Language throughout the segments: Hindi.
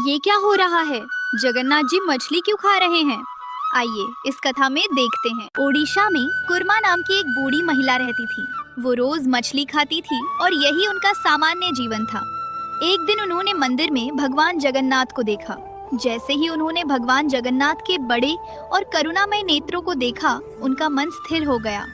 ये क्या हो रहा है? जगन्नाथ जी मछली क्यों खा रहे हैं? आइए इस कथा में देखते हैं। ओडिशा में कुर्मा नाम की एक बूढ़ी महिला रहती थी। वो रोज मछली खाती थी और यही उनका सामान्य जीवन था। एक दिन उन्होंने मंदिर में भगवान जगन्नाथ को देखा। जैसे ही उन्होंने भगवान जगन्नाथ के बड़े और करुणामय नेत्रों को देखा, उनका मन स्थिर हो गया।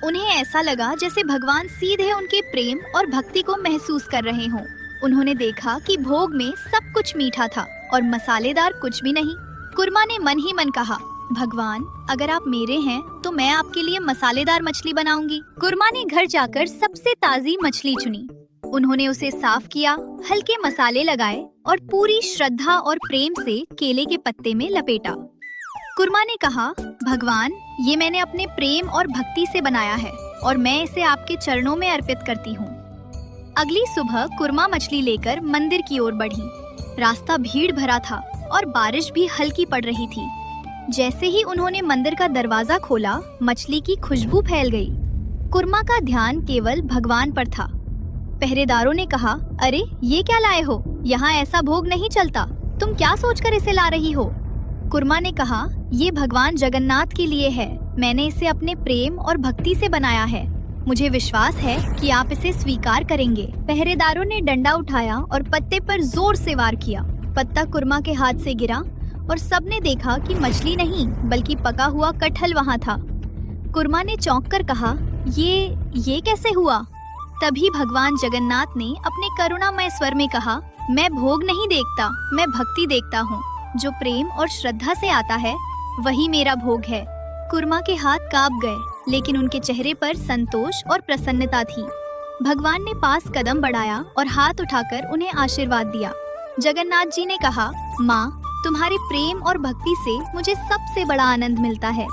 उन्हें ऐसा लगा जैसे भगवान सीधे उनके प्रेम और भक्ति को महसूस कर रहे हों। उन्होंने देखा कि भोग में सब कुछ मीठा था और मसालेदार कुछ भी नहीं। कुर्मा ने मन ही मन कहा, भगवान अगर आप मेरे हैं तो मैं आपके लिए मसालेदार मछली बनाऊंगी। कुर्मा ने घर जाकर सबसे ताजी मछली चुनी। उन्होंने उसे साफ किया, हल्के मसाले लगाए और पूरी श्रद्धा और प्रेम से केले के पत्ते में लपेटा। कुर्मा ने कहा, भगवान ये मैंने अपने प्रेम और भक्ति से बनाया है और मैं इसे आपके चरणों में अर्पित करती हूँ। अगली सुबह कुर्मा मछली लेकर मंदिर की ओर बढ़ी। रास्ता भीड़ भरा था और बारिश भी हल्की पड़ रही थी। जैसे ही उन्होंने मंदिर का दरवाजा खोला, मछली की खुशबू फैल गई। कुर्मा का ध्यान केवल भगवान पर था। पहरेदारों ने कहा, अरे ये क्या लाए हो? यहाँ ऐसा भोग नहीं चलता। तुम क्या सोचकर इसे ला रही हो? कुर्मा ने कहा, ये भगवान जगन्नाथ के लिए है। मैंने इसे अपने प्रेम और भक्ति से बनाया है। मुझे विश्वास है कि आप इसे स्वीकार करेंगे। पहरेदारों ने डंडा उठाया और पत्ते पर जोर से वार किया। पत्ता कुर्मा के हाथ से गिरा और सबने देखा कि मछली नहीं बल्कि पका हुआ कटहल वहाँ था। कुर्मा ने चौंक कर कहा, ये कैसे हुआ? तभी भगवान जगन्नाथ ने अपने करुणामय स्वर में कहा, मैं भोग नहीं देखता, मैं भक्ति देखता हूँ। जो प्रेम और श्रद्धा से आता है वही मेरा भोग है। कुर्मा के हाथ कांप गए, लेकिन उनके चेहरे पर संतोष और प्रसन्नता थी। भगवान ने पास कदम बढ़ाया और हाथ उठाकर उन्हें आशीर्वाद दिया। जगन्नाथ जी ने कहा, माँ तुम्हारे प्रेम और भक्ति से मुझे सबसे बड़ा आनंद मिलता है।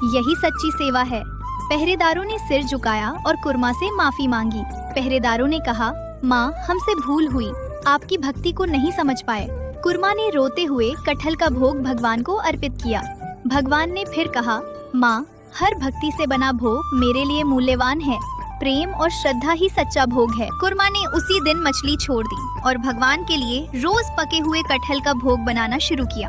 यही सच्ची सेवा है। पहरेदारों ने सिर झुकाया और कुर्मा से माफी मांगी। पहरेदारों ने कहा, माँ हमसे भूल हुई, आपकी भक्ति को नहीं समझ पाए। कुर्मा ने रोते हुए कटहल का भोग भगवान को अर्पित किया। भगवान ने फिर कहा, माँ हर भक्ति से बना भोग मेरे लिए मूल्यवान है। प्रेम और श्रद्धा ही सच्चा भोग है। कुर्मा ने उसी दिन मछली छोड़ दी और भगवान के लिए रोज पके हुए कटहल का भोग बनाना शुरू किया।